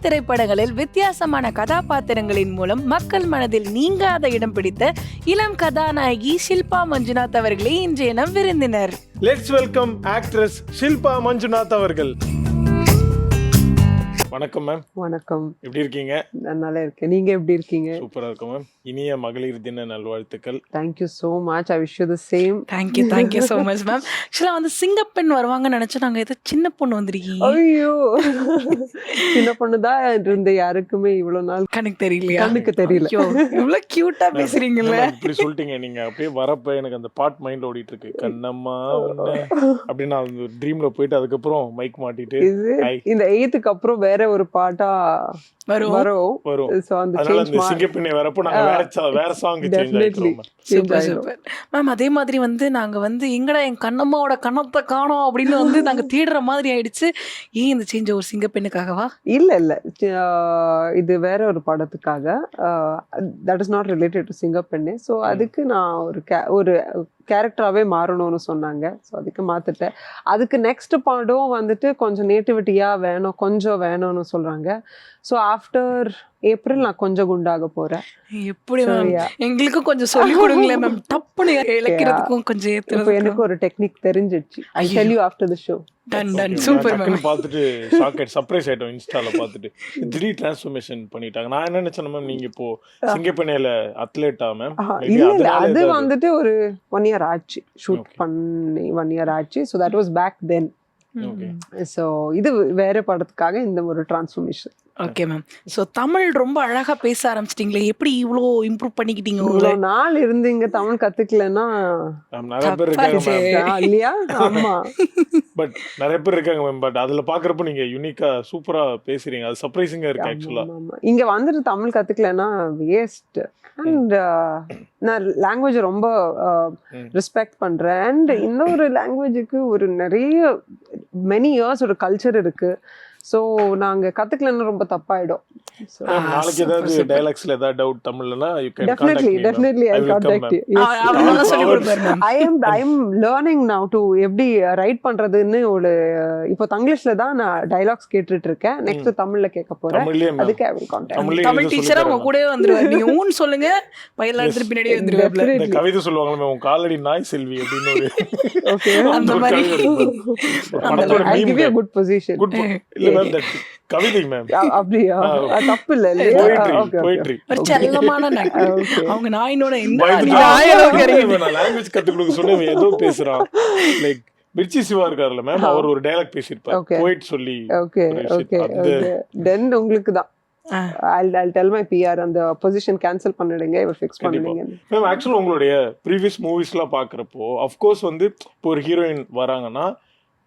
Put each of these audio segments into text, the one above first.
திரைப்படங்களில் வித்தியாசமான கதாபாத்திரங்களின் மூலம் மக்கள் மனதில் நீங்காத இடம் பிடித்த இளம் கதாநாயகி ஷில்பா மஞ்சுநாத் அவர்களே இன்றைய நம் விருந்தினர். Let's welcome actress Shilpa Manjunath அவர்கள். வணக்கம் மேம். வணக்கம். எப்படி இருக்கீங்க? நான் நல்லா இருக்கேன். நீங்க எப்படி இருக்கீங்க? சூப்பரா இருக்கும் மேம். இனிய மகளிர் தின நல்வாழ்த்துக்கள். Thank you so much. I wish you the same. Thank you so much ma'am. ஆக்சுவலா வந்து சிங்கப்பெண் வருவாங்கன்னு நினைச்சு நாங்க ஏதோ சின்ன பொண்ணு வந்திருக்கீங்க. ஐயோ, சின்ன பொண்ணு தான் இருந்த, யாருக்குமே இவ்வளவு நாள் கணக்கு தெரியலையா? கண்ணுக்கு தெரியல. இவ்வளவு கியூட்டா பேசுறீங்கல்ல. இப்படி சொல்லிட்டீங்க நீங்க. அப்படியே வரப்ப எனக்கு அந்த பாட் மைண்ட்ல ஓடிட்டு இருக்கு. கண்ணம்மா அப்படின்னு நான் ட்ரீம்ல போயிட்டு அதுக்கப்புறம் மைக் மாட்டிட்டு இந்த 8th அப்புறம் வேற ஒரு பாட்டா வரும். சோ அந்த அதனால அந்த சிங்கப்பெண்ணை வரப்போ நாங்க வேற சாங் சேஞ்ச் ஆயிட்டோம். Super ma'am. அதே மாதிரி வந்து நாங்க வந்து எங்கடா என் கண்ணம்மாவோட கண்ணத்தை காணோம் அப்படின்னு வந்து நாங்க தேடுற மாதிரி ஆயிடுச்சு. ஏன் இந்த சேஞ்ச் ஒரு சிங்கப்பெண்ணுக்காகவா? இல்ல இது வேற ஒரு படத்துக்காக. That is not related to சிங்கப்பெண்ணு. ஸோ அதுக்கு நான் ஒரு கேரக்டராகவே மாறணும்னு சொன்னாங்க. ஸோ அதுக்கு மாற்றிட்டேன். அதுக்கு நெக்ஸ்ட் பாடம் வந்துட்டு கொஞ்சம் நேட்டிவிட்டியாக வேணும், கொஞ்சம் வேணும்னு சொல்கிறாங்க. ஸோ ஆஃப்டர் ஏப்ரல் நான் கொஞ்சம் குண்டாக போகிறேன். எப்படி எங்களுக்கும் கொஞ்சம் சொல்லி கொடுங்களேன் மேம். டப்புனு இலக்கிறதுக்கும் கொஞ்சம் இப்போ எனக்கு ஒரு டெக்னிக் தெரிஞ்சிடுச்சு. I tell you after the show. Done super ma'am. பார்த்துட்டு ஷாக்கெட் சர்ப்ரைஸ் ஆயிட்டோம். இன்ஸ்டால பார்த்துட்டு திடீர் டிரான்ஸ்ஃபர்மேஷன் பண்ணிட்டாங்க. நான் என்ன நினைச்சேன் மேம், நீங்க இப்போ சிங்கப்பெண்ணையில அத்லெட்டா மேம்? இல்ல, அது வந்துட்டு ஒரு 1 year ஆச்சு ஷூட் பண்ணி. 1 year ஆச்சு. So that was back then. So இது வேற படத்துக்காக இந்த ஒரு transformation. Okay ma'am. So Tamil ரொம்ப அழகா பேச ஆரம்பிச்சிட்டீங்களே, எப்படி இவ்வளோ இம்ப்ரூவ் பண்ணிக்கிட்டீங்க? இவ்வளோ நாள் இருந்தீங்க தமிழ் கத்துக்கலன்னா நிறைய பேர் இருக்காங்க இல்லையா? ஆமா, பட் நிறைய பேர் இருக்காங்க மேம். பட் அதுல பாக்குறப்ப நீங்க யூனிக்கா சூப்பரா பேசுறீங்க. அது சர்ப்ரைசிங்கா இருக்கு ஆக்சுவலா. இங்க வந்துட்டு தமிழ் கத்துக்கலன்னா வேஸ்ட். அண்ட் நான் லாங்குவேஜ் ரொம்ப ரெஸ்பெக்ட் பண்றேன். அண்ட் இன்னொரு லாங்குவேஜுக்கு ஒரு நிறைய மெனி இயர்ஸ் ஒரு கல்ச்சர் இருக்கு. ஸோ நாங்கள் கற்றுக்கலன்னு ரொம்ப தப்பாயிடும். நாளைக்கு ஏதாவது டயலாக்ஸ்ல ஏதாவது doubt தமிழ்லனா you can definitely I'll contact you. I am learning now to எப்படி ரைட் பண்றதுன்னு. ஒரு இப்போ தங்கிலீஷ்ல தான் நான் டயலாக்ஸ் கேட்டுட்டு இருக்கேன். நெக்ஸ்ட் தமிழ்ல கேட்க போறேன். அதுக்கு I will contact. தமிழ் டீச்சரா உங்க கூடவே வந்துருவாரு. நீங்க ஊன் சொல்லுங்க, பையலா எடுத்து பின்னாடியே வந்துருவாரு. இந்த கவிதை சொல்லுவாங்க உன் காலடி நாய் செல்வி அப்படின்னு ஒரு ஓகே அந்த மாதிரி. I'll give you a good position. இல்ல மேம், தட் கவிதை மேம். அப்படியா? தப்பு இல்ல. போயிட்ரி ஒரு செல்லமான அவங்க நாயினோட இந்த லாங்குவேஜ் கத்து கொடுக்க சொன்ன ஏதோ பேசுறான். லைக் மிர்ச்சி சிவா இருக்காருல்ல மேம், அவர் ஒரு டயலாக் பேசியிருப்பார் போயிட் சொல்லி. ஓகே தென் உங்களுக்கு தான் I'll tell my PR அந்த பொசிஷன் கேன்சல் பண்ணிடுங்க, இவர் ஃபிக்ஸ் பண்ணிடுங்க மேம். ஆக்சுவலா உங்களுடைய ப்ரீவியஸ் மூவிஸ்லாம் பாக்குறப்போ அஃப்கோர்ஸ் வந்து இப்போ ஒரு ஹீரோயின் வராங்கன்னா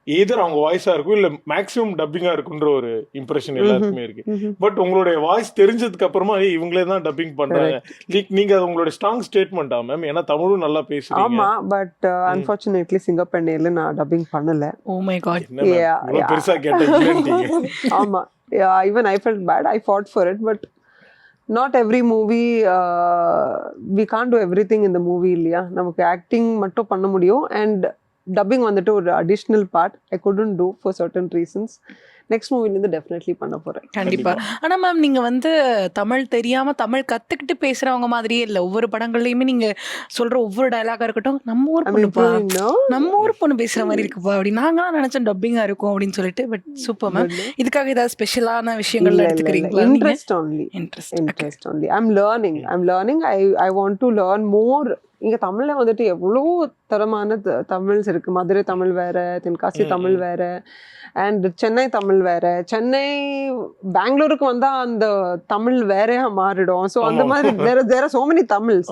ஏதர் அவங்க வாய்ஸா இருக்கும் இல்ல மேக்ஸிமம் டப்பிங்கா இருக்குன்ற ஒரு இம்ப்ரெஷன் எல்லாருக்குமே இருக்கு. பட் உங்களுடைய வாய்ஸ் தெரிஞ்சதுக்கு அப்புறமா இவங்களே தான் டப்பிங் பண்றாங்க. நீங்க அது உங்களோட ஸ்ட்ராங் ஸ்டேட்மெண்டா மேம்? ஏன்னா தமிழும் நல்லா பேசுறீங்க. ஆமா, பட் அன்ஃபார்ச்சுனேட்லி சிங்கப்பெண்ணையில நான் டப்பிங் பண்ணல. ஓ மை காட், பெருசா கேட்டீங்க. ஆமா, even I felt bad. I fought for it, but not every movie we can't do everything in the movie இல்லையா? நமக்கு ஆக்டிங் மட்டும் பண்ண முடியும். அண்ட் டப்பிங் வந்துட்டு ஒரு additional part I couldn't do for certain reasons. Next மூவிலேருந்து definitely பண்ண போகிறேன். கண்டிப்பா. ஆனா மேம், நீங்க வந்து தமிழ் தெரியாம தமிழ் கத்துக்கிட்டு பேசுறவங்க மாதிரியே இல்லை. ஒவ்வொரு படங்கள்லயுமே நீங்க சொல்ற ஒவ்வொரு டயலாகா இருக்கட்டும், நம்ம ஊர் பொண்ணு பேசுற மாதிரி இருக்குப்பா அப்படி நாங்களாம் நினைச்சோம் டப்பிங்கா இருக்கும் அப்படின்னு சொல்லிட்டு. But super ma'am. இதுக்காக ஏதாவது ஸ்பெஷலான விஷயங்கள் எடுத்துக்கிறீங்களா? Interest only. I'm learning. I want to learn more. இங்க தமிழ்ல வந்துட்டு எவ்வளோ தரமான தமிழ்ஸ் இருக்கு. மதுரை தமிழ் வேற, தென்காசி தமிழ் வேற, அண்ட் சென்னை தமிழ் வேற. சென்னை பெங்களூருக்கு வந்தா அந்த தமிழ் வேறையா மாறிடும். ஸோ அந்த மாதிரி there are so many Tamils.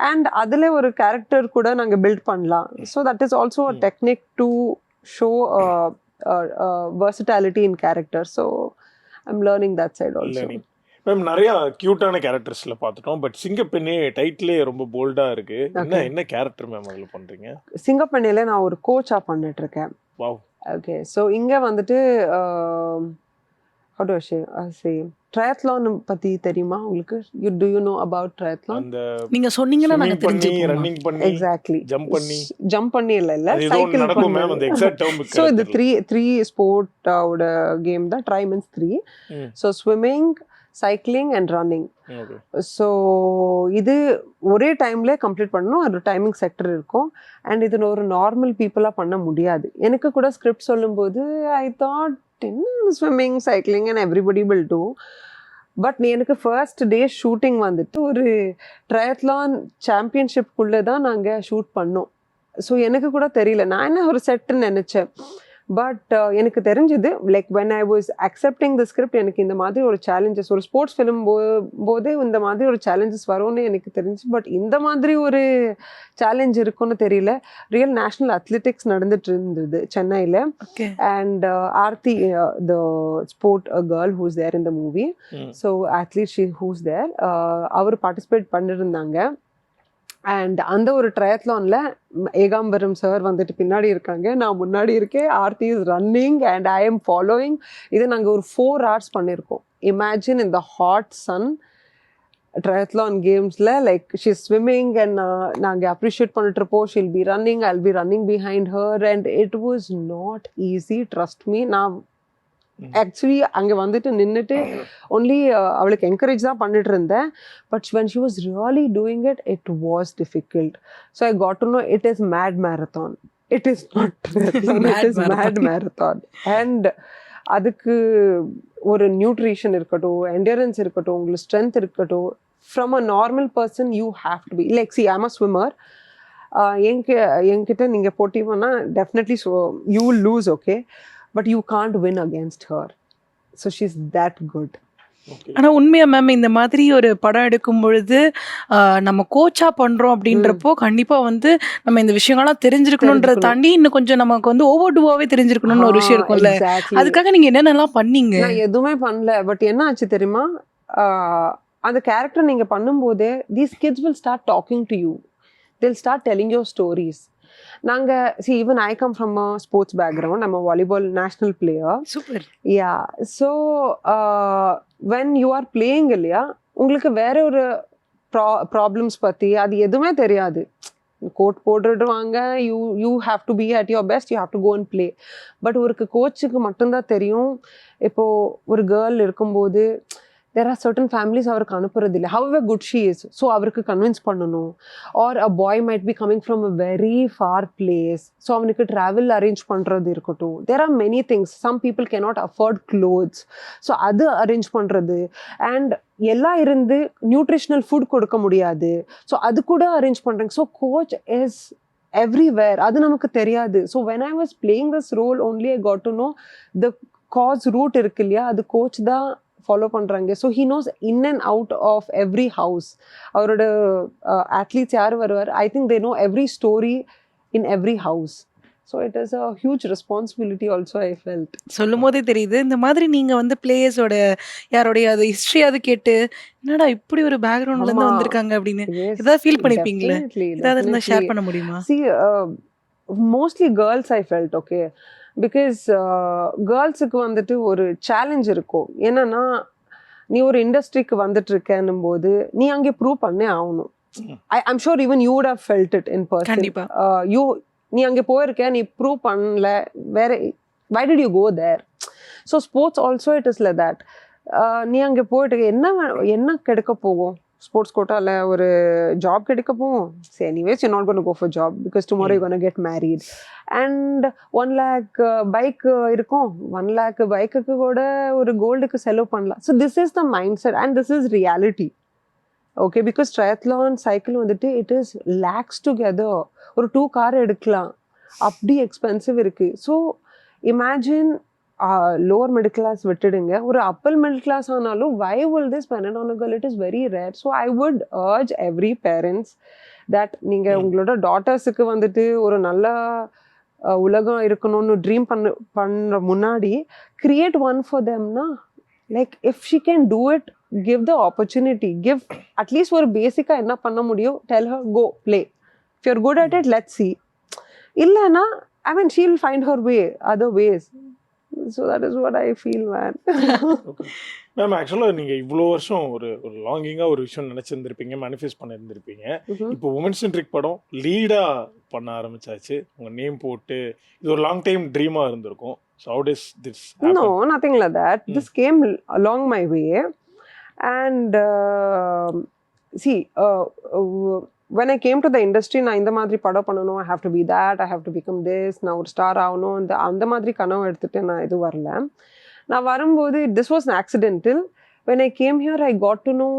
And அதுல ஒரு கேரக்டர் கூட நாங்க பில்ட் பண்ணலாம். So that is also a technique to show versatility in character. So I'm learning that side also. Ma'am, நிறைய கியூட்டான கேரக்டர்ஸ்ல பார்த்துட்டோம். பட் சிங்கப்பெண்ணே டைட்டிலே ரொம்ப போல்டா இருக்கு. என்ன கேரக்டர் மேம் அதுல பண்றீங்க? சிங்கப்பெண்ணையில நான் ஒரு கோச்சா பண்ணிட்டு இருக்கேன். வாவ். ஓகே, ஸோ இங்க வந்துட்டு how do I say triathlon பத்தி தெரியுமா உங்களுக்கு? Do you know about triathlon? அந்த நீங்க சொன்னீங்கன்னா நாங்க swimming பண்ணி தெரிஞ்சுப்போம். ரன்னிங் பண்ணி Exactly. ஜம்ப் பண்ணி ஜம்ப் பண்ணி இல்ல அது ஏதோ சைக்கிள் நடக்கும் மேம், அந்த பண்ணு. Exact term So the three sport ஓட கேம் தான். Tri means 3. So swimming, cycling and running. Okay. So இது ஒரே டைம்ல கம்ப்ளீட் பண்ணணும். ஒரு டைமிங் செக்டர் இருக்கும். அண்ட் இது ஒரு நார்மல் பீப்புளாக பண்ண முடியாது. எனக்கு கூட ஸ்கிரிப்ட் சொல்லும்போது I thought swimming, cycling and everybody will do. But எனக்கு ஃபர்ஸ்ட் டே ஷூட்டிங் வந்துட்டு ஒரு ட்ரையத்லான் சாம்பியன்ஷிப்குள்ளே தான் நாங்கள் ஷூட் பண்ணோம். ஸோ எனக்கு கூட தெரியல, நான் என்ன ஒரு செட்டுன்னு நினச்சேன். பட் எனக்கு தெரிஞ்சது like when I was accepting the script, எனக்கு இந்த மாதிரி ஒரு சேலஞ்சஸ், ஒரு ஸ்போர்ட்ஸ் ஃபிலிம் போதே இந்த மாதிரி ஒரு சேலஞ்சஸ் வரும்னு எனக்கு தெரிஞ்சு. பட் இந்த மாதிரி ஒரு சேலஞ்ச் இருக்குன்னு தெரியல. ரியல் நேஷ்னல் அத்லெட்டிக்ஸ் நடந்துட்டு இருந்தது சென்னையில். And Aarthi the sport girl who's there in the movie, so athlete she who's there, அவர் பார்ட்டிசிபேட் பண்ணிருந்தாங்க. அண்ட் அந்த ஒரு ட்ரையத்லானில் ஏகாம்பரம் சார் வந்துட்டு பின்னாடி இருக்காங்க, நான் முன்னாடி இருக்கேன். Aarthi is running and I am following. இதை நாங்கள் ஒரு 4 hours பண்ணியிருக்கோம். Imagine in the hot sun triathlon கேம்ஸில் லைக் ஷீ ஸ்விம்மிங் அண்ட் நாங்கள் அப்ரிஷியேட் பண்ணிட்டு இருப்போம். She'll be running, I'll be running behind her and it was not easy, trust me. நான் actually அங்கே வந்துட்டு நின்றுட்டு ஒன்லி அவளுக்கு என்கரேஜ் தான் பண்ணிட்டு இருந்தேன். But when she was really doing it, it was difficult. So I got to know it is mad marathon. It is not triathlon, it is mad marathon. And அதுக்கு ஒரு nutrition இருக்கட்டும், endurance இருக்கட்டும், உங்களுக்கு strength இருக்கட்டும். From a normal person you have to be like, see, I'm a swimmer. என்கிட்ட நீங்கள் போட்டிங்கன்னா definitely you will lose, okay? But you can't win against her. So she's that good. ஆனா உண்மையா ma'am, இந்த மாதிரி ஒரு படம் எடுக்கும் பொழுது நம்ம கோச்சா பண்றோம் அப்படின்றப்போ கண்டிப்பா வந்து நம்ம இந்த விஷயங்கள்லாம் தெரிஞ்சிருக்கணும்ன்றத தாண்டி இன்னும் கொஞ்சம் நமக்கு வந்து ஓவர் டூவாவே தெரிஞ்சிருக்கணும்னு ஒரு விஷயம் இருக்கும்ல. அதுக்காக நீங்க என்னென்னலாம் பண்ணீங்க? நான் எதுவுமே பண்ணல. பட் என்ன ஆச்சு தெரியுமா, அந்த கேரக்டர் நீங்க பண்ணும்போதே these kids will start talking to you. They'll start telling your stories. நாங்கள் see, even I come from a sports background. I'm a volleyball national player. Super. Yeah. So when you are playing இல்லையா, உங்களுக்கு வேற ஒரு problems பற்றி அது எதுவுமே தெரியாது. கோட் போட்டுடுவாங்க, you have to be at your best, you have to go and play. But ஒரு கோச்சுக்கு மட்டும்தான் தெரியும். இப்போது ஒரு கேர்ள் இருக்கும்போது there are certain families அவருக்கு அனுப்புறது இல்லை, however good she is. So அவருக்கு கன்வின்ஸ் பண்ணணும். Or a boy might be coming from a very far place, so அவனுக்கு ட்ராவல் அரேஞ்ச் பண்ணுறது இருக்கட்டும். There are many things. Some people cannot afford clothes, so அது arrange பண்ணுறது. And எல்லாம் இருந்து nutritional food கொடுக்க முடியாது, ஸோ அது கூட அரேஞ்ச் பண்ணுறாங்க. ஸோ கோச் இஸ் எவ்ரிவேர், அது நமக்கு தெரியாது. So when I was playing this role only I got to know the cause root இருக்கு இல்லையா, அது கோச் தான் ஃபாலோ பண்ணுறாங்க. So he knows in and out of every house. அவரோட அத்லீட்ஸ் யார் வருவார், I think they know every story in every house. So it is a huge responsibility also, I felt. சொல்லும் போதே தெரியுது. இந்த மாதிரி நீங்கள் வந்து பிளேயர்ஸோட யாரோடைய அது ஹிஸ்ட்ரியாவது கேட்டு என்னடா இப்படி ஒரு பேக்ரவுண்ட்லேருந்து வந்திருக்காங்க அப்படின்னு ஏதாவது ஃபீல் பண்ணிப்பீங்களே? ஏதாவது இருந்தால் ஷேர் பண்ண முடியுமா? See, mostly girls I felt, okay, because கேர்ள்ஸுக்கு வந்துட்டு ஒரு சேலஞ்ச் இருக்கும். என்னன்னா, நீ ஒரு இண்டஸ்ட்ரிக்கு வந்துட்டு இருக்கேன்னும் போது நீ அங்கே ப்ரூவ் பண்ணே ஆகணும். I'm sure even you would have felt it in person. நீ அங்கே போயிருக்க, நீ ப்ரூவ் பண்ணல, வேற why did you go there? So sports also it is like that. நீ அங்கே போயிட்டு என்ன கிடைக்க போகும்? ஸ்போர்ட்ஸ் கோட்டாவில் ஒரு ஜாப் கிடைக்க போகும். சரி, anyways you not gonna go for job because tomorrow you gonna get married. And 1 lakh bike இருக்கும், 1 lakh பைக்குக்கு கூட ஒரு கோல்டுக்கு செலவு பண்ணலாம். So this is the mindset and this is reality. Okay, because triathlon cycle வந்துட்டு it is lakhs together. ஒரு 2 car எடுக்கலாம், அப்படி எக்ஸ்பென்சிவ் இருக்குது. So imagine lower middle class விட்டுடுங்க, ஒரு அப்பர் மிடில் கிளாஸ் ஆனாலும் why will this spend on a girl? It is very rare. So I would urge every parents that நீங்கள் உங்களோட டாட்டர்ஸுக்கு வந்துட்டு ஒரு நல்ல உலகம் இருக்கணும்னு ட்ரீம் பண்ணுற முன்னாடி create one for them na. Like if she can do it, give the opportunity, give at least ஒரு பேசிக்காக என்ன பண்ண முடியும், tell her go play. If you're good at it, let's see. இல்லைன்னா I mean she'll find her way, other ways. So that is what I feel, man. Ma'am ஆக்சுவலாக நீங்கள் இவ்வளோ வருஷம் ஒரு ஒரு லாங்கிங்காக ஒரு விஷயம் நினச்சிருந்துருப்பீங்க, மேனிஃபெஸ்ட் பண்ணியிருந்திருப்பீங்க. இப்போ உமன் சென்ட்ரிக் படம் லீடாக பண்ண ஆரம்பிச்சாச்சு, உங்கள் நேம் போட்டு, இது ஒரு லாங் டைம் ட்ரீமாக இருந்திருக்கும். So how does this happen? No, nothing like that. This came along my way. And see, when I came to the industry, நான் இந்த மாதிரி படம் பண்ணணும், I have to be that, I have to become this, நான் ஒரு star ஆகணும், அந்த மாதிரி கனவு எடுத்துகிட்டு நான் இது வரல. நான் வரும்போது this was an accidental. When I came here, I got to know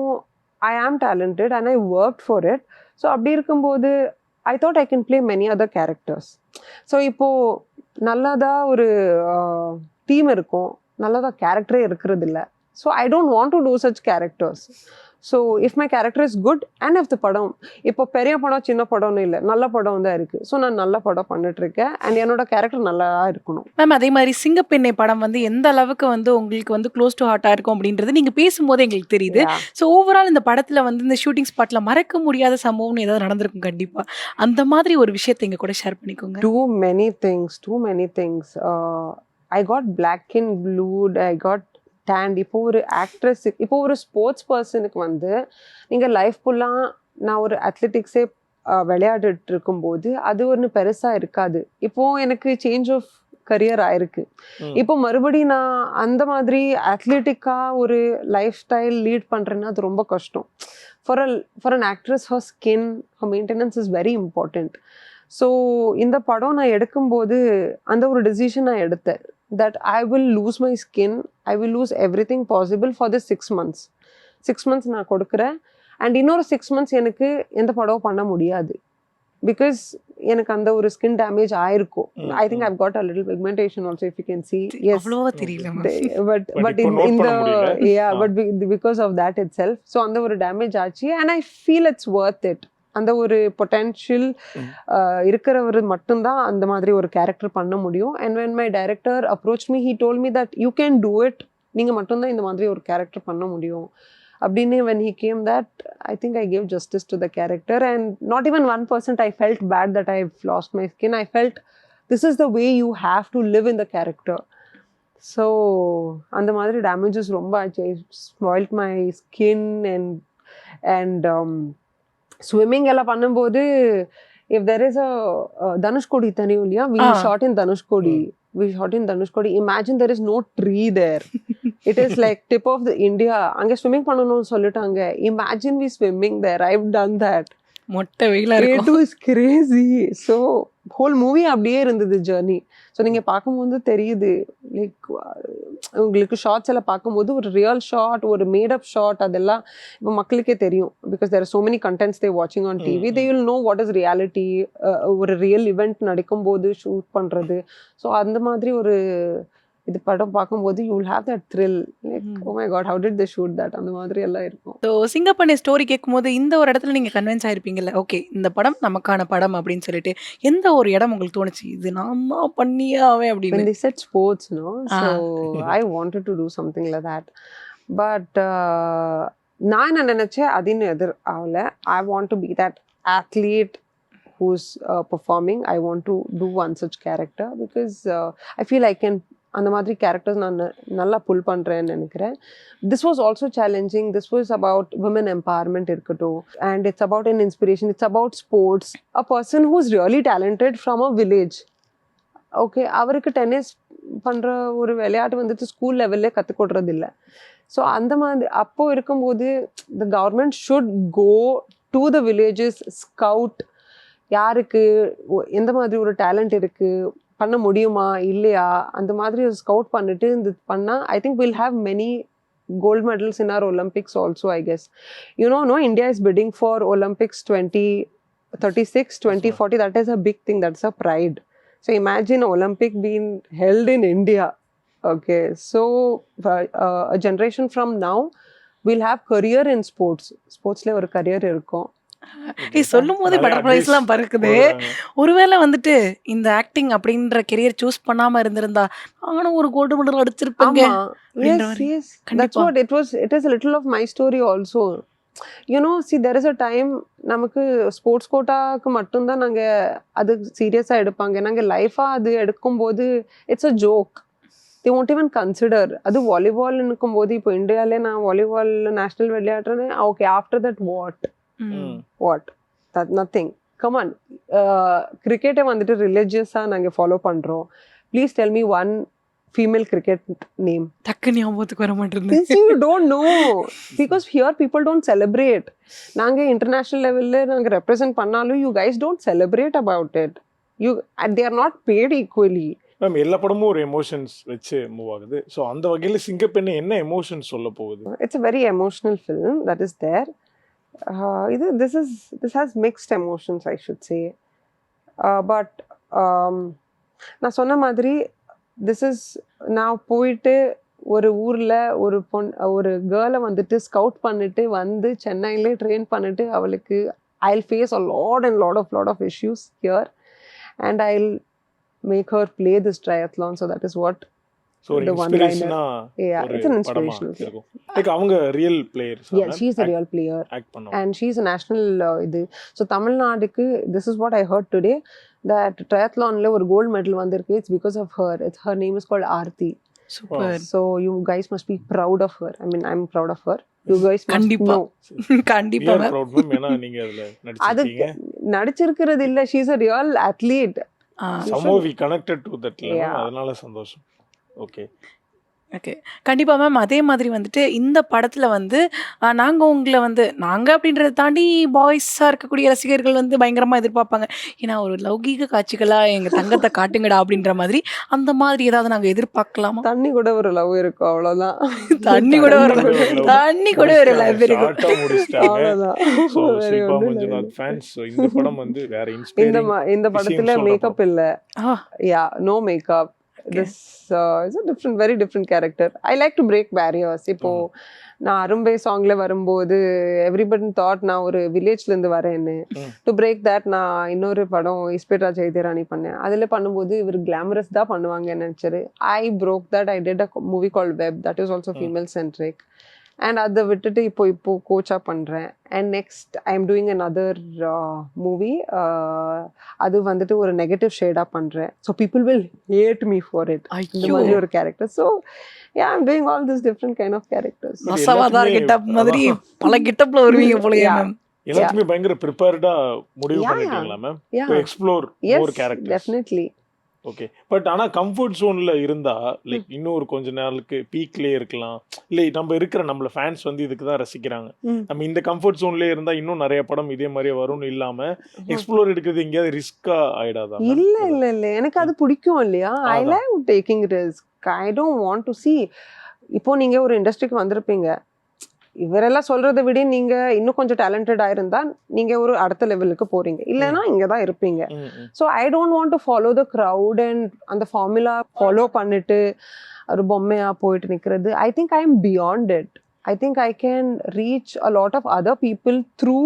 I am talented and I worked for it. So அப்படி இருக்கும்போது I thought I can play many other characters. So இப்போது நல்லதாக ஒரு டீம் இருக்கும், நல்லதாக கேரக்டரே இருக்கிறது இல்லை. So I don't want to do such characters. So if my character is good and if the படம் இப்போ பெரிய படம் சின்ன படம்னு இல்லை, நல்ல படம் தான் இருக்குது. ஸோ நான் நல்ல படம் பண்ணிட்டுருக்கேன் அண்ட் என்னோட கேரக்டர் நல்லா இருக்கணும். மேம் அதே மாதிரி சிங்கப்பெண்ணை படம் வந்து எந்த அளவுக்கு வந்து உங்களுக்கு வந்து க்ளோஸ் டு ஹார்ட்டாக இருக்கும் அப்படின்றது நீங்கள் பேசும்போது எங்களுக்கு தெரியுது. ஸோ ஓவரால் இந்த படத்தில் வந்து இந்த ஷூட்டிங் ஸ்பாட்டில் மறக்க முடியாத சம்பவம்னு ஏதாவது நடந்திருக்கும் கண்டிப்பாக. அந்த மாதிரி ஒரு விஷயத்தை எங்கள் கூட ஷேர் பண்ணிக்கோங்க. Too many things. I got black and blued, I got டேண்ட். இப்போ ஒரு ஆக்ட்ரஸ், இப்போ ஒரு ஸ்போர்ட்ஸ் பர்சனுக்கு வந்து நீங்கள் லைஃப் ஃபுல்லாக நான் ஒரு அத்லெட்டிக்ஸே விளையாடிட்டு இருக்கும்போது அது ஒன்று பெருசாக இருக்காது. இப்போது எனக்கு சேஞ்ச் ஆஃப் கரியர் ஆயிருக்கு. இப்போ மறுபடியும் நான் அந்த மாதிரி அத்லெட்டிக்காக ஒரு லைஃப் ஸ்டைல் லீட் பண்ணுறேன்னா அது ரொம்ப கஷ்டம். For an actress her skin, her maintenance is very important. So இந்த படம் நான் எடுக்கும்போது அந்த ஒரு டெசிஷன் நான் எடுத்தேன். That I will lose my skin, I will lose everything possible for this 6 months. 6 months நான் கொடுக்குறேன் அண்ட் இன்னொரு 6 months எனக்கு எந்த படம் பண்ண முடியாது. பிகாஸ் எனக்கு அந்த ஒரு ஸ்கின் டேமேஜ் ஆயிருக்கும். I think I've got a little pigmentation also, if you can see. Yes. அவ்வளவா தெரியல. But in the but because of that itself, so அந்த ஒரு டேமேஜ் ஆச்சு and I feel it's worth it. அந்த ஒரு potential இருக்கிறவர் மட்டும்தான் அந்த மாதிரி ஒரு கேரக்டர் பண்ண முடியும். And when my director approached me, he told me that you can do it. நீங்கள் மட்டும்தான் இந்த மாதிரி ஒரு கேரக்டர் பண்ண முடியும் அப்படின்னு. when he came that, I think I gave justice to the character and not even 1% I felt bad that I've lost my skin. I felt this is the way you have to live in the character. So அந்த மாதிரி damages ரொம்ப ஆச்சு. I spoiled my skin and swimming எல்லாம் பண்ணும்போது if there is a Dhanushkodi தெரியும் இல்லையா, we shot in Dhanushkodi. Imagine there is no tree there. It is like tip of the India. அங்கே swimming பண்ணணும்னு சொல்லிட்டாங்க. Imagine we swimming there. I've done that. மொட்டை வெயிலா இருக்கும். It was crazy. So whole movie அப்படியே இருந்தது journey. So நீங்கள் பார்க்கும்போது தெரியுது, லைக் உங்களுக்கு ஷார்ட்ஸ் எல்லாம் பார்க்கும்போது ஒரு ரியல் ஷார்ட், ஒரு மேடப் ஷார்ட், அதெல்லாம் இப்போ மக்களுக்கே தெரியும். Because there are so many contents they வாட்சிங் on TV. They will know what is reality. ஒரு ரியல் இவெண்ட் நடக்கும்போது ஷூட் பண்ணுறது. ஸோ அந்த மாதிரி ஒரு இது படம் பார்க்கும்போது you will have that thrill, like oh my God how did they shoot that, அந்த மாதிரி எல்லாம் இருக்கும். ஸோ சிங்கப்பெண்ணை ஸ்டோரி கேட்கும்போது இந்த ஒரு இடத்துல நீங்கள் கன்வின்ஸ் ஆயிருப்பீங்கல்ல, ஓகே இந்த படம் நமக்கான படம் அப்படின்னு சொல்லிட்டு எந்த ஒரு இடம் உங்களுக்கு தோணுச்சு இது நான் தான் பண்ணியே ஆவேன் அப்படின்னு? When they said sports, no, so I wanted to do something like that, but நான் என்ன நினைச்சேன் அதின்னு எதிர் ஆகல. I want to be that athlete who's performing. I want to do one such character because I feel I can அந்த மாதிரி characters நான் நல்லா pull பண்ணுறேன்னு நினைக்கிறேன். This was also challenging. This was about women empowerment இருக்கட்டும், and it's about an inspiration. It's about sports. A person who is really talented from a village. Okay, அவருக்கு tennis பண்ணுற ஒரு விளையாட்டு வந்துட்டு ஸ்கூல் லெவல்லே கற்றுக் கொடுறது இல்லை. ஸோ அந்த மாதிரி அப்போ இருக்கும்போது the government should go to the villages, scout யாருக்கு எந்த மாதிரி ஒரு டேலண்ட் இருக்குது, பண்ண முடியுமா இல்லையா, அந்த மாதிரி ஸ்கவுட் பண்ணிட்டு இது பண்ணால் I think will have many gold medals in our Olympics also, I guess. You know, no, India is bidding for Olympics 2036, 2040. That is a big thing. That's a pride. So imagine Olympic being held in India. Okay, so a generation from now will have career in sports. Sportsல ஒரு career இருக்கும். சொல்லும் போதே பட்டர்ஃப்ளைஸ்லாம் பறக்குது. ஒருவேளை வந்துட்டு இந்த acting அப்படின்ற career choose பண்ணாம இருந்திருந்தா நானும் ஒரு கோல்டு மெடல் அடிச்சிருப்பேங்க. Yes. That's what it was. It is a little of my story also. You know, see, there is a time நமக்கு ஸ்போர்ட்ஸ் கோட்டாக்கு மட்டும்தான் நாங்கள் அது சீரியஸாக எடுப்பாங்க. நாங்கள் லைஃபாக அது எடுக்கும்போது it's a joke. they won't even consider. அது வாலிபால் இருக்கும்போது இப்போ இந்தியாவிலே நான் வாலிபால் நேஷனல் விளையாடுறேன்னு okay after that what that nothing. Come on, கிரிக்கெட்டை வந்துட்டு ரிலிஜியஸாக நாங்கள் ஃபாலோ பண்ணுறோம். Please tell me one female cricket name. டக்கு ஞாபகத்துக்கு வர மாட்டேங்குது. You don't know because here people don't celebrate. நாங்க இன்டர்நேஷனல் லெவல்ல நாங்க ரெப்ரசென்ட் பண்ணாலும் you guys don't celebrate about it. They are not paid equally. Ma'am எல்லா படமும் ஒரு எமோஷன்ஸ் வச்சு மூவ் ஆகுது. ஸோ அந்த வகையில் சிங்கப்பெண்ணு என்ன எமோஷன்ஸ் சொல்ல போகுது? It's a very emotional film that is there. This has mixed emotions, I should say. But நான் சொன்ன மாதிரி this is நான் போயிட்டு ஒரு ஊரில் ஒரு கேர்ளை வந்துட்டு ஸ்கவுட் பண்ணிட்டு வந்து சென்னையிலே ட்ரெயின் பண்ணிட்டு அவளுக்கு I'll face a lot of issues here and I'll make her play this triathlon. So that is what So the one liner. Yeah, it's an inspirational film. Like அவங்க real players. Yeah, she's a real player act பண்ணுவாங்க. and she's a national இது. So தமிழ்நாடுக்கு this is what I heard today that triathlonல ஒரு gold medal வந்திருக்கு. It's because of her. Her name is called Aarti. Super. So you guys must be proud of her. I mean, I'm proud of her. You guys must கண்டிப்பா. know. கண்டிப்பா We are proud ma'am. ஏன்னா நீங்க அதுல நடிச்சிருக்கீங்க. நடிச்சிருக்கிறது இல்ல, she's a real athlete. Somehow we connected to that level. அதனால சந்தோஷம். Okay okay கண்டிப்பாக ma'am. அதே மாதிரி வந்துட்டு இந்த படத்தில் வந்து நாங்கள் உங்களை வந்து நாங்கள் அப்படின்றத தாண்டி பாய்ஸாக இருக்கக்கூடிய ரசிகர்கள் வந்து பயங்கரமாக எதிர்பார்ப்பாங்க. ஏன்னா ஒரு லௌகீக காட்சிகளாக எங்கள் தங்கத்தை காட்டுங்கடா அப்படின்ற மாதிரி அந்த மாதிரி ஏதாவது நாங்கள் எதிர்பார்க்கலாமா? தண்ணி கூட ஒரு லவ் இருக்கும், அவ்வளவுதான். தண்ணி கூட ஒரு லவ் இருக்கும், அவ்வளவுதான். இந்த படம் வந்து வேற இந்த படத்துல மேக்கப் இல்ல. Yeah, no makeup. This is a very different character. I like to break barriers. இப்போ நான் அரும்பே சாங்ல வரும்போது everybody thought நான் ஒரு வில்லேஜ்ல இருந்து வரேன்னு. டு பிரேக் தட் நான் இன்னொரு படம் இஸ்பேட்டா ஜெயதேராணி பண்ணேன். அதுல பண்ணும்போது இவர் கிளாமரஸ் தான் பண்ணுவாங்கன்னு நினைச்சாரு. I broke that. I did a movie called Web that is also female centric. And அதை விட்டுட்டு இப்போ கோச்சா பண்றேன். And next I am doing another movie. அது வந்துட்டு ஒரு நெகட்டிவ் ஷேடா பண்றேன். So people will hate me for it. இந்த மாதிரி ஒரு character. So yeah, I'm doing all these different kind of characters. மசவாதார் கெட்டப் மாதிரி பல கெட்டப்ல வருவீங்க போலயே மேம். எல்லாத்துக்குமே பயங்கர ப்ரிப்பேர்டா முடிவு பண்ணிட்டீங்களா ma'am? To explore more characters. Definitely. Okay. But ஆனா கம்ஃபர்ட் ஜோன்ல இருந்தா லைக் இன்னொரு கொஞ்ச நாளுக்கு பீக்லயே இருக்கலாம். இல்லை நம்ம இருக்கிற நம்மள ஃபேன்ஸ் வந்து இதுக்கு தான் ரசிக்கிறாங்க. நம்ம இந்த கம்ஃபர்ட் ஜோன்லயே இருந்தா இன்னும் நிறைய படம் இதே மாதிரியே வரும்னு இல்லாம எக்ஸ்ப்ளோர் எடுக்கிறது எங்கேயாவது ரிஸ்கா ஆயிடாதா? இல்ல எனக்கு அது பிடிக்கும் இல்லையா. I like taking risk. I don't want to see. இப்போ நீங்க ஒரு இண்டஸ்ட்ரிக்கு வந்திருப்பீங்க, இவரெல்லாம் சொல்றதை விட நீங்க இன்னும் கொஞ்சம் டேலண்டடா இருந்தா நீங்க ஒரு அடுத்த லெவலுக்கு போறீங்க, இல்லைன்னா இங்கதான் இருப்பீங்க. So I don't want to follow the crowd and அந்த ஃபார்முலா ஃபாலோ பண்ணிட்டு ஒரு பொம்மையா போயிட்டு நிக்கிறது. I think I am beyond it. I think I can reach a lot of other people through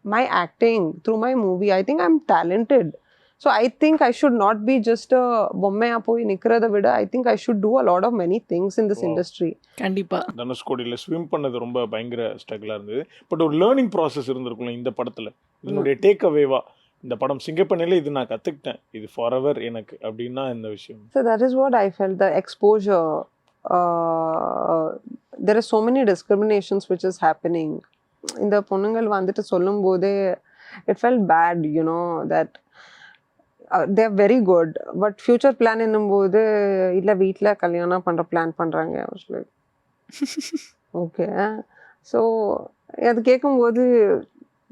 my acting, through my movie. I think I am talented. So I think I should not be just a பொம்மையா போய் நிக்கிறத விட I think I should do a lot of many things in this industry. கண்டிப்பா. தனுஷ்கோடியில swim பண்ணது ரொம்ப பயங்கர ஸ்ட்ரகிளா இருந்தது. But ஒரு learning process இருந்திருக்கும்ல இந்த படத்துல. இதனுடைய டேக் அவேவா இந்த படம் சிங்கப்பெண்ணில இது நான் கத்துக்கிட்டேன், இது ஃபாரெவர் எனக்கு அப்படின்னா இந்த விஷயம். So that is what I felt, the exposure. There are so many discriminations which is happening. இந்த பொண்ணுங்கள் வந்துட்டு சொல்லும் போதே it felt bad, you know, that they are very good, but future plan என்னும்போது இல்லை வீட்டில் கல்யாணம் பண்ணுற பிளான் பண்ணுறாங்க. ஓகே. ஸோ அது கேட்கும்போது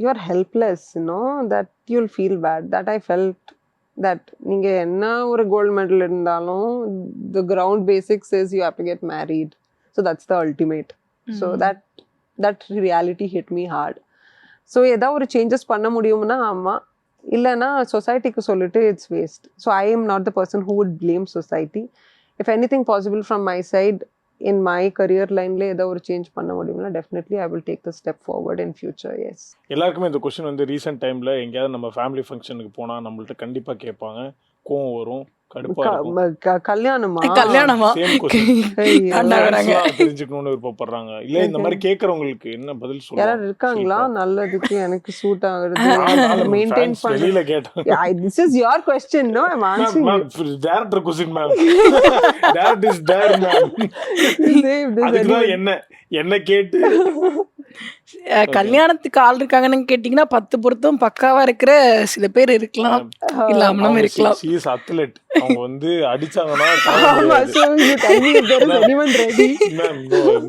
you are helpless, you know, that you'll feel bad. That I felt that நீங்கள் என்ன ஒரு கோல்டு மெடல் இருந்தாலும் the ground basics is you have to get married. So that's the ultimate. So that reality hit me hard. So ஏதாவது ஒரு changes பண்ண முடியும்னா ஆமாம், இல்லைன்னா சொசைட்டிக்கு சொல்லிட்டு it's waste. So I am not the person who would blame society. If anything possible from my side in my career லைன்ல ஏதோ ஒரு சேஞ்ச் பண்ண முடியும்னா definitely I will take the step forward in future. Yes. எல்லாருக்குமே இந்த question வந்து recent டைம்ல எங்கேயாவது நம்ம ஃபேமிலி ஃபங்க்ஷனுக்கு போனால் நம்மள்ட்ட கண்டிப்பாக கேட்பாங்க, கோவம் வரும், கடுப்பா இருக்கும். கல்யாணமா? கல்யாணமா? Same question. ஐயோ. தெரிஞ்சுக்கணும்னு விருப்பப்படுறாங்க. இல்ல இந்த மாதிரி கேக்குறவங்களுக்கு என்ன பதில் சொல்லுவாங்க? யாராவது இருக்காங்களா நல்லதுக்கு எனக்கு சூட் ஆகுறது மெயின்டைன் பண்ண? வெளியில கேட்டேன். This is your question, no? I'm answering it. Director question ma'am. Director is there ma'am. அதுக்குதான் என்ன கேட்டு கல்யாணத்துக்கு ஆள் இருக்காங்கன்னு கேட்டீங்கன்னா 10 பொருத்தம் பக்காவா இருக்கிற சில பேர் இருக்கலாம், இல்லாமலும் இருக்கலாம். she is athlete. அவங்க வந்து அடிச்சாங்கன்னா ஆமா, so you tell me if there is anyone ready. Ma'am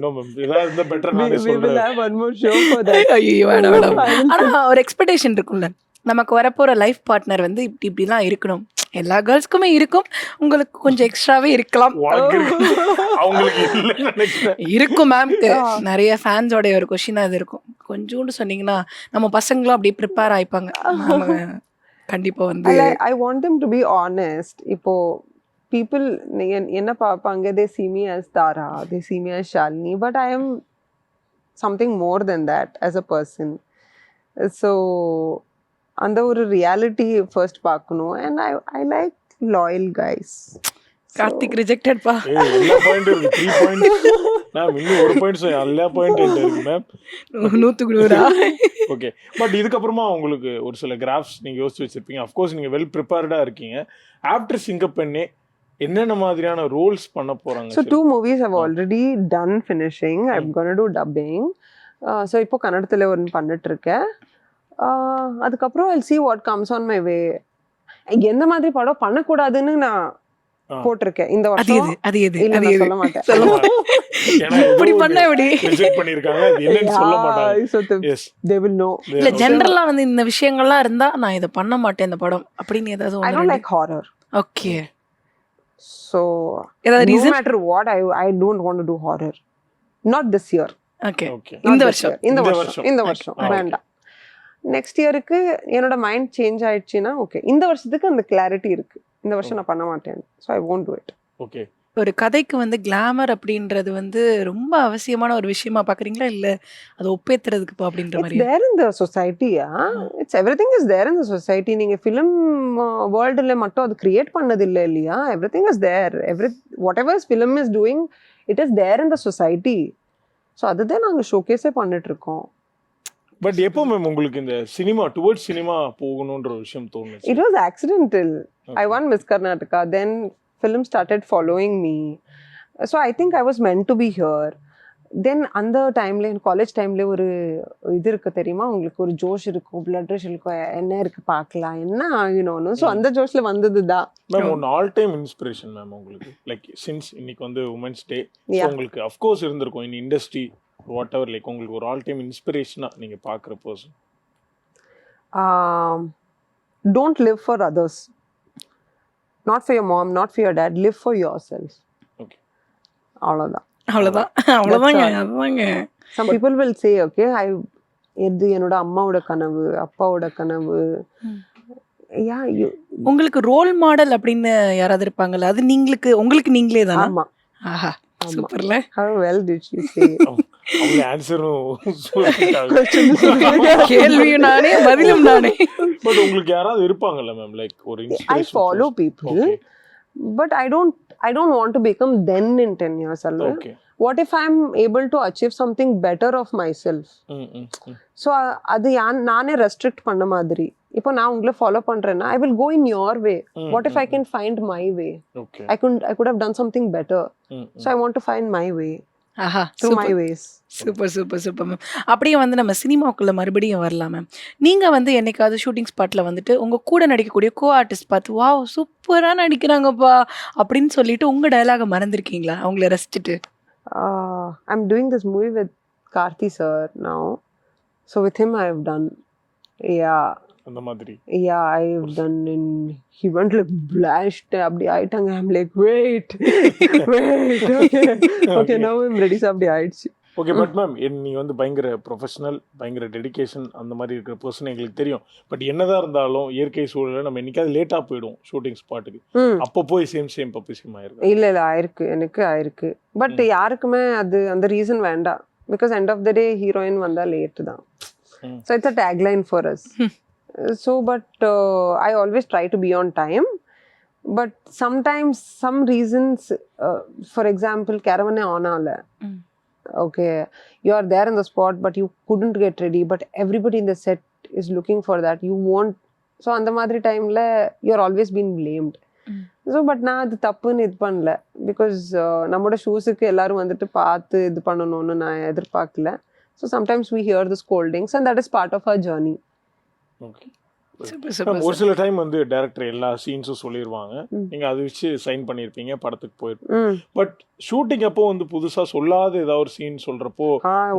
no ma'am, இதா இருந்தா பெட்டர் நானே We will சொல்றேன். have one more show for that. ஐயோ வேணாம் வேணாம். ஆனா ஒரு எக்ஸ்பெக்டேஷன் இருக்கும்ல, நமக்கு வரப்போற லைஃப் பார்ட்னர் வந்து இப்படி இப்படிலாம் இருக்கணும். எல்லா கேர்ள்ஸ்க்குமே இருக்கும், உங்களுக்கு கொஞ்சம் எக்ஸ்ட்ராவே இருக்கலாம். அவங்களுக்கு இல்லைன்னு நினைக்கிறேன். இருக்கும் மேம். நிறைய ஃபேன்ஸோட ஒரு கொஸ்டின் அது இருக்கும். கொஞ்சோண்டு சொன்னீங்கன்னா நம்ம பசங்களும் அப்படியே ப்ரிப்பேர் ஆயிப்பாங்க. கண்டிப்பா வந்து I want them to be honest. இப்போ people என்ன பார்ப்பாங்க, they see me as Tara, they see me as Shalini, but I am something more than that as a person. So அந்த ஒரு ரியாலிட்டி ஃபர்ஸ்ட் பார்க்கணும். And I like loyal guys. Karthik rejected பா. எல்லா point இருக்கு. 3 point ma'am, இன்னும் ஒரு point சொல்ல. எல்லா பாயிண்ட் இருக்கு மேம். 100 ஓகே. பட் இதுக்கு அப்புறமா உங்களுக்கு ஒரு சில கிராஃப்ஸ் நீங்க யோசிச்சு வச்சிருப்பீங்க. ஆஃப் கோர்ஸ் நீங்க வெல் ப்ரிப்பேர்டா இருக்கீங்க. ஆஃப்டர் சிங்கப்பெண்ணே என்னென்ன மாதிரியான ரோல்ஸ் பண்ண போறாங்க? So 2 movies have already done finishing. I'm going to do dubbing. So இப்போ கன்னடத்துல ஒன்னு பண்ணிட்டு இருக்கேன். அதுக்கப்புறம் I'll see what comes on my way. எந்த மாதிரி படம் பண்ணக்கூடாதுன்னு நான் போட்டிருக்கேன் இந்த வருஷம். அது எது இல்ல நான் சொல்ல மாட்டேன். இப்படி பண்ண எப்படி ரிஜெக்ட் பண்ணிருக்காங்க, அது என்னன்னு சொல்ல மாட்டாங்க. So they will know. இல்ல ஜெனரலா வந்து இந்த விஷயங்கள்லாம் இருந்தா நான் இத பண்ண மாட்டேன் இந்த படம் அப்படின்னு ஏதாவது I don't like horror. Okay. So ஏதாவது no reason? matter what, I don't want to do horror. Not this year. Okay. Okay. Not இந்த this வருஷம். year. இந்த வருஷம் வேண்டாம். நெக்ஸ்ட் இயருக்கு என்னோட மைண்ட் சேஞ்ச் ஆயிடுச்சுன்னா ஓகே. இந்த வருஷத்துக்கு அந்த கிளாரிட்டி இருக்கு. இந்த வருஷம் நான் பண்ண மாட்டேன். So I won't do it. Okay. ஒரு கதைக்கு வந்து கிளாமர் அப்படின்றது வந்து ரொம்ப அவசியமான ஒரு விஷயமா பாக்குறீங்களா, இல்ல அது ஒப்பேத்துறதுக்கு அப்படின்ற மாதிரி? It's there in the society. It's everything is there in the society. நீங்க ஃபிலிம் வேர்ல்டுல மட்டும் அது கிரியேட் பண்ணது இல்ல இல்லையா? everything is there. whatever film is doing, it is there in the society. So அதுதான் நாங்க ஷோகேஸே பண்ணிட்டு இருக்கோம். பட் எப்போ மேம் உங்களுக்கு இந்த சினிமா டுவர்ட்ஸ் சினிமா போகணும்ன்ற ஒரு விஷயம் தோணுச்சு? It was accidental. I won Miss Karnataka. Then film started following me. So I think I was meant to be here. Then அந்த டைம்ல காலேஜ் டைம்ல ஒரு இது இருக்கு தெரியுமா உங்களுக்கு, ஒரு ஜோஷ் இருக்கும், பிளட் ரஷ் இருக்கும், என்ன இருக்கு பார்க்கலாம் என்ன ஆகணும்னு. ஸோ அந்த ஜோஷ்ல வந்ததுதான் ma'am. One all time inspiration ma'am உங்களுக்கு, லைக் சின்ஸ் இன்னைக்கு வந்து உமன்ஸ் டே, உங்களுக்கு அஃப்கோர்ஸ் இருந்திருக்கும் இன் இண்டஸ்ட்ரி whatever, like உங்களுக்கு ஒரு ஆல் டைம் இன்ஸ்பிரேஷனா நீங்க பார்க்குற person? Don't live for others. Not for your mom, not for your dad. Live for yourself. Okay. அவ்வளோதான். அவ்வளவுதாங்க. Some people will say, okay, இது என்னோட அம்மாவோட கனவு, அப்பாவோட கனவு. உங்களுக்கு ரோல் மாடல் அப்படின்னு யாராவது இருப்பாங்கல்ல, அது உங்களுக்கு நீங்களே தானா? ஆமா. ஆஹா சூப்பர்ல. How well did she say? அவங்க ஆன்சரும் கேள்வியும் நானே பதிலும் நானே. பட் உங்களுக்கு யாராவது இருப்பாங்கல்ல மேம், லைக் ஒரு inspiration? I follow people, but I don't want to become them in 10 years. Okay. What if I'm able to achieve something better of myself? So அது நானே ரெஸ்ட்ரிக்ட் பண்ண மாதிரி. இப்போ நான் உங்களை ஃபாலோ பண்றேன்னா I will go in your way. What if I can find my way? Okay. I could have done something better. So I want to find my way. ஆஹா through my ways. Super ma'am. அப்படியே வந்து நம்ம சினிமாக்குள்ள மறுபடியும் வரலாம் ma'am. நீங்க வந்து என்னைக்காவது shooting ஸ்பாட்ல வந்துட்டு உங்க கூட நடிக்கக்கூடிய கோ ஆர்டிஸ்ட் பார்த்து வாவ் சூப்பரா நடிக்கிறாங்கப்பா அப்படின்னு சொல்லிட்டு உங்க டயலாக மறந்துருக்கீங்களா அவங்கள ரசிச்சுட்டு? I'm doing this movie with Karthi sir now. So with him I have done. அந்த மாதிரி. I've done in he went like blushed அப்படி ஆயிட்டாங்க. I'm like wait okay now I'm ready. So அப்படி ஆயிடுச்சு. ஓகே. பட் மேம் நீங்க வந்து பயங்கர professional, பயங்கர டெடிகேஷன் அந்த மாதிரி இருக்கிற பர்சன் எங்களுக்கு தெரியும். பட் என்னதான் இருந்தாலும் இயற்கை சூழல நம்ம என்னைக்காவது லேட்டா போயிடும் ஷூட்டிங் ஸ்பாட்டுக்கு. அப்போ போய் சேம் பப்பிசியம் ஆயிருக்கு? இல்ல ஆயிருக்கு, எனக்கு ஆயிருக்கு. பட் யாருக்குமே அது அந்த ரீசன் வேண்டாம். Because end of the day heroine வந்தா லேட் தான். So it's a tagline for us. So but I always try to be on time. but sometimes some reasons, for example, caravan onala. Okay, you are there in the spot but you couldn't get ready, but everybody in the set is looking for that, you won't. So அந்த மாதிரி டைம்ல you are always being blamed. So but நான் அது தப்புன்னு இது பண்ணல, because நம்மளோட ஷூஸுக்கு எல்லாரும் வந்துட்டு பார்த்து இது பண்ணணும்னு நான் எதிர்பார்க்கல. So sometimes we hear the scoldings and that is part of our journey. Okay, ஒரு சில டைம் வந்து டைரக்டர் எல்லா சீன்ஸும் சொல்லிடுவாங்க, நீங்க அதை வச்சு சைன் பண்ணிருப்பீங்க, படத்துக்கு போயிருப்பீங்க. பட் ஷூட்டிங் அப்போ வந்து புதுசா சொல்லாத ஏதாவது ஒரு சீன் சொல்றப்போ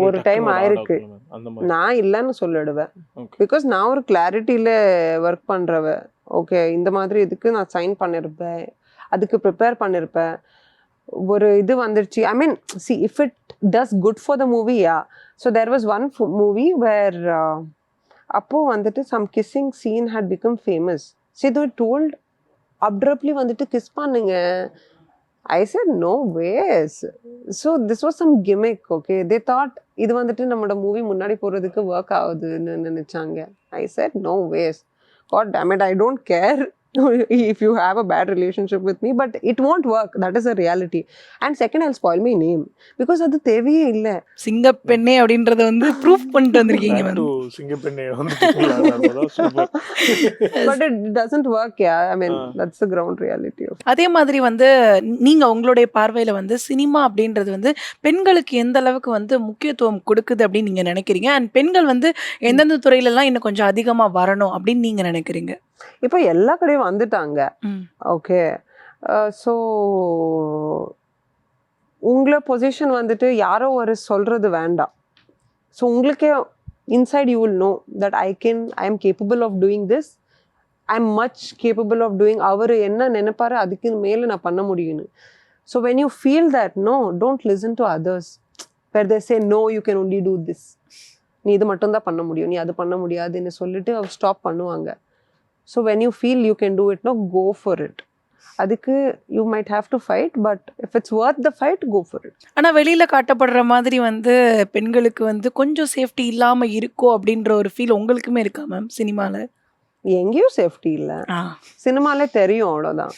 ஒரு டைம் ஆயிருக்கு, அந்த மாதிரி நான் இல்லைன்னு சொல்லிடுவேன். பிகாஸ் நான் ஒரு கிளாரிட்டியில ஒர்க் பண்றவ. ஓகே, இந்த மாதிரி இதுக்கு நான் சைன் பண்ணிருப்பேன், அதுக்கு ப்ரிப்பேர் பண்ணிருப்பேன். ஒரு இது வந்துருச்சு, I mean see if it does good for the movie, yeah. So there was one movie where அப்போ வந்துட்டு some kissing scene had become famous. So they told abruptly வந்துட்டு கிஸ் பண்ணுங்க. I said no ways. So this was some gimmick. Okay, they thought இது வந்துட்டு நம்மளோட movie முன்னாடி போறதுக்கு work ஆகுதுன்னு நினைச்சாங்க. I said no ways. God damn it, I don't care if you have a bad relationship with me, but it won't work. That is a reality. And second, I'll spoil my name because அது தேவையே இல்ல. சிங்கப்பெண்ணே அப்படின்றத வந்து proof பண்ணிட்டு வந்திருக்கீங்க. சிங்கப்பெண்ணே வந்து super. But it doesn't work, yeah. I mean, that's the ground reality. அதே மாதிரி வந்து நீங்க உங்களுடைய பார்வையில வந்து சினிமா அப்படின்றது வந்து பெண்களுக்கு எந்த அளவுக்கு வந்து முக்கியத்துவம் கொடுக்குது அப்படின்னு நீங்க நினைக்கிறீங்க? அண்ட் பெண்கள் வந்து எந்தெந்த துறையில எல்லாம் இன்னும் கொஞ்சம் அதிகமா வரணும் அப்படின்னு நீங்க நினைக்கிறீங்க? இப்போ எல்லா கடையும் வந்துட்டாங்க. ஓகே, ஸோ உங்களை பொசிஷன் வந்துட்டு யாரோ ஒரு சொல்றது வேண்டாம். ஸோ உங்களுக்கே inside you will know that I am capable of doing this, I am much capable of doing. அவர் என்ன நினைப்பாரு அதுக்கு மேலே நான் பண்ண முடியும்னு. So when you feel that, no, don't listen to others where they say no you can only do this, நீ இது மட்டும்தான் பண்ண முடியும், நீ அது பண்ண முடியாதுன்னு சொல்லிட்டு அவர் ஸ்டாப் பண்ணுவாங்க. So when you feel you can do it, no, go for it. அதுக்கு you might have to fight, but if it's worth the fight, go for it. ஆனா வெளியில காட்டப்படுற மாதிரி வந்து பெண்களுக்கு வந்து கொஞ்சம் சேஃப்டி இல்லாம இருக்கோ அப்படின்ற ஒரு ஃபீல் உங்களுக்குமே இருக்கா மேம் சினிமால? எங்கேயும் சேஃப்டி இல்ல, சினிமால தெரியும், அவ்வளவுதான்.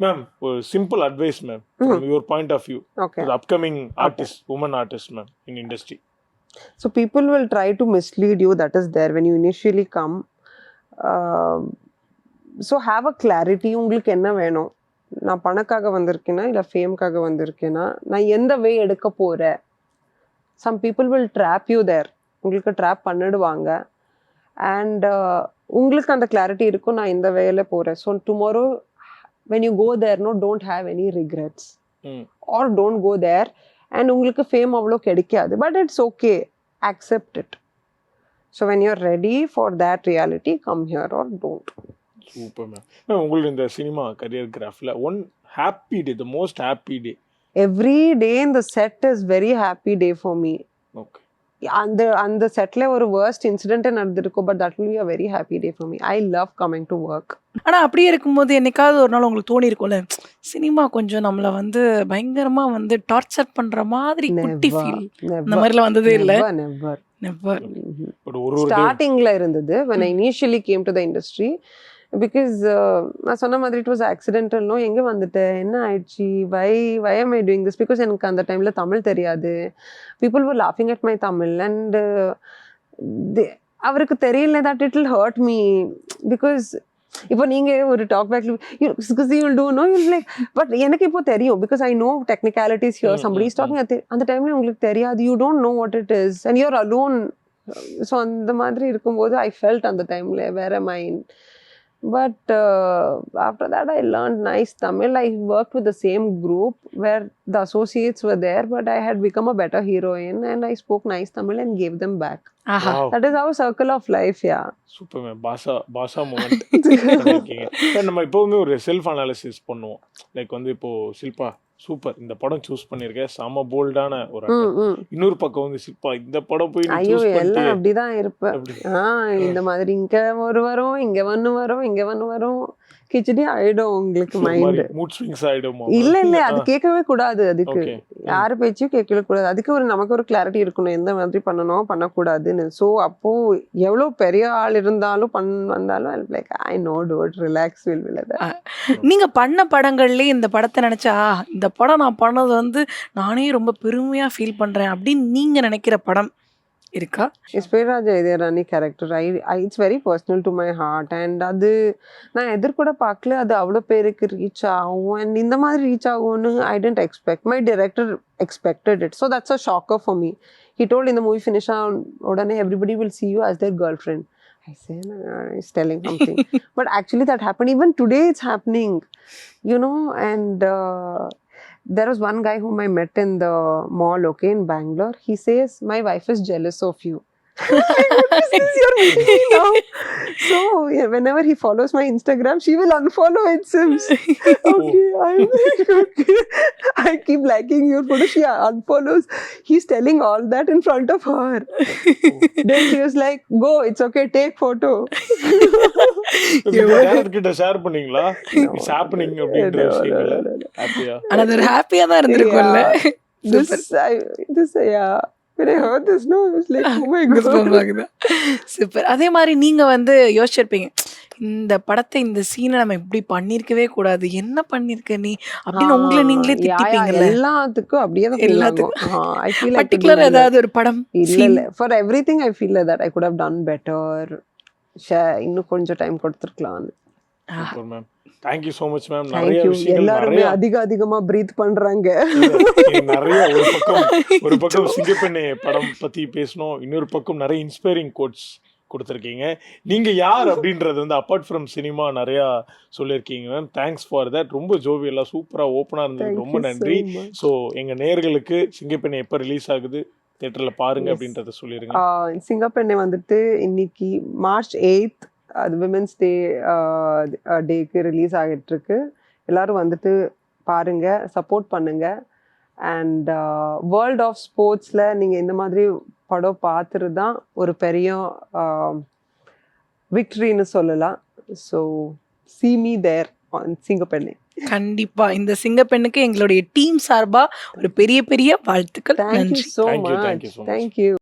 மேம், ஒரு simple advice ma'am from your point of view, okay, the upcoming artist, woman artist ma'am in industry. So people will try to mislead you, that is there when you initially come. So have a clarity, உங்களுக்கு என்ன வேணும், நான் பணக்காக வந்திருக்கேனா இல்லை ஃபேம்காக வந்திருக்கேனா, நான் எந்த way எடுக்க போகிறேன். Some people will drop you there, உங்களுக்கு ட்ராப் பண்ணிடுவாங்க. அண்ட் உங்களுக்கு அந்த கிளாரிட்டி இருக்கும், நான் இந்த வேல போகிறேன். So tomorrow when you go there, no, don't have any regrets or don't go there. And உங்களுக்கு ஃபேம் அவ்வளோ கிடைக்காது, but it's okay, accept it. So when you are ready for that reality, come here or don't. Super ma'am. உங்களுக்கு இந்த cinema career கிராஃப்ல one happy day, the most happy day? Every day in the set is very happy day for me. Okay. அந்த செட்ல ஒரு worst incident நடந்திருக்கும், but that will be a very happy day for me. I love coming to work. ஆனா அப்படியே இருக்கும்போது என்னைக்காவது ஒரு நாள் உங்களுக்கு தோணி இருக்கும்ல, சினிமா கொஞ்சம் நம்மள வந்து பயங்கரமா வந்து டார்ச்சர் பண்ற மாதிரி குட்டி ஃபீல், இந்த மாதிரிலாம் வந்ததே இல்ல? Never. ஸ்டார்டிங்ல இருந்தது when I initially came to the industry, because நான் சொன்ன மாதிரி it was accidental. நோ, எங்கே வந்துட்டேன், என்ன ஆயிடுச்சு, why am I doing this? Because எனக்கு அந்த டைம்ல தமிழ் தெரியாது. People were laughing at my Tamil and அவருக்கு தெரியல that it will hurt me. Because இப்போ நீங்க ஒரு talk back you'll do know, you'll like, but எனக்கு இப்போ தெரியும் because I know technicalities here. Somebody is talking அந்த டைம்ல உங்களுக்கு தெரியாது, you don't know what it is and you're alone. So அந்த மாதிரி இருக்கும்போது I felt அந்த டைம்ல where am I? But after that I learned nice Tamil. I worked with the same group where the associates were there, but I had become a better heroine and I spoke nice Tamil and gave them back. Wow. That is our circle of life, yeah. Super man, Basha moment. நம்ம எப்பவுமே ஒரு self analysis பண்ணுவோம். Like வந்து இப்போ Shilpa super, இந்த படம் choose பண்ணிருக்கேன், செம போல்டான ஒரு இன்னொரு பக்கம் வந்து ஷில்பா இந்த படம் போய் ஐயோ எல்லாம் அப்படிதான் இருப்பேன். இந்த மாதிரி இங்க ஒரு வரும், இங்க ஒண்ணு வரும், இங்க ஒண்ணு வரும். கிச்சடி ஆயிடும் உங்களுக்கு மைண்ட். மூட் ஸ்விங்ஸ் ஆயிடுமா? இல்ல அது கேட்கவே கூடாது. அதுக்கு ஓகே. யாரு பேச்சையும் கேட்கவே கூடாது. அதுக்கு நமக்கு ஒரு கிளாரிட்டி இருக்கணும் எந்த மாதிரி பண்ணணும் பண்ணக்கூடாதுன்னு. ஸோ அப்போ எவ்வளவு பெரிய ஆள் இருந்தாலும் வந்தாலும் like I know don't relax will நீங்க பண்ண படங்கள்லயே இந்த படத்தை நினைச்சா இந்த படம் நான் பண்ணது வந்து நானே ரொம்ப பெருமையா ஃபீல் பண்றேன் அப்படின்னு நீங்க நினைக்கிற படம் இருக்கா? எஸ்பேரா ஜெயதேராணி character it's very personal to my heart. And அது நான் எதிர்கூட பார்க்கல அது அவ்வளோ பேருக்கு ரீச் ஆகும் அண்ட் இந்த மாதிரி ரீச் ஆகும்னு I didn't expect. My director expected it. So that's a shocker for me. He told இந்த மூவி ஃபினிஷ் உடனே everybody will see you as their girlfriend. I say, no, he's telling something. But actually that happened. Even today it's happening, you know. And there was one guy whom I met in the mall, okay, in Bangalore. He says, my wife is jealous of you. You're meeting me now. So yeah, whenever he follows my Instagram, she will unfollow it, Sims. Okay, okay. I keep liking your photo. She unfollows. He's telling all that in front of her. Then she was like, go, it's okay, take photo. Director கிட்ட share பண்ணீங்களா? It's happening அப்படின்ற விஷயங்கள ஹாப்பியா? ஆனா அது ஒரு ஹாப்பியா தான் இருந்திருக்கும்ல. Yeah. When I heard this, no, I was like, oh my God. Super. அதே மாதிரி நீங்க வந்து யோசிச்சிருப்பீங்க இந்த படத்தை இந்த சீனை நம்ம இப்படி பண்ணிருக்கவே கூடாது, என்ன பண்ணிருக்க நீ அப்படின்னு உங்களை நீங்களே திட்டிப்பீங்கல்ல? எல்லாத்துக்கும் அப்படியே தான் feel ஆகும். I feel like பர்టిక్యులர் ஏதாவது ஒரு படம்? இல்ல for everything I feel like that I could have done better. இன்னும் கொஞ்சம் டைம் கொடுத்துருக்கலாம். Super ma'am. Thank you so much ma'am. Thank நிறைய you. விஷயங்கள் எல்லாருமே அதிகமா பிரீத் பண்றாங்க. நிறைய ஒரு பக்கம் சிங்கப்பெண்ணே படம் பத்தி பேசணும், இன்னொரு பக்கம் நிறைய இன்ஸ்பைரிங் கோட்ஸ் கொடுத்துருக்கீங்க. நீங்க யார் அப்படின்றது வந்து அப்பார்ட் ஃப்ரம் சினிமா நிறைய சொல்லியிருக்கீங்க மேம். Thanks for that. ரொம்ப ஜோவியலா சூப்பரா ஓப்பனா இருந்தது. ரொம்ப நன்றி. ஸோ எங்க நேயர்களுக்கு சிங்கப்பெண்ணே எப்போ ரிலீஸ் ஆகுது, தியேட்டர்ல பாருங்க அப்படின்றத சொல்லிருங்க. சிங்கப்பெண்ணே வந்துட்டு இன்னைக்கு March 8th அது விமென்ஸ் டேக்கு ரிலீஸ் ஆகிட்டு இருக்கு. எல்லாரும் வந்துட்டு பாருங்க, சப்போர்ட் பண்ணுங்க. அண்ட் வேர்ல்ட் ஆஃப் ஸ்போர்ட்ஸில் நீங்கள் இந்த மாதிரி படம் பார்த்துட்டு தான் ஒரு பெரிய விக்ட்ரின்னு சொல்லலாம். So see me there on சிங்கப்பெண்ணே. கண்டிப்பா இந்த சிங்கப்பெண்ணுக்கு எங்களுடைய டீம் சார்பா ஒரு பெரிய பெரிய வாழ்த்துக்கள். Thank you நன்றி. so Thank you, much. thank you so much. Thank you.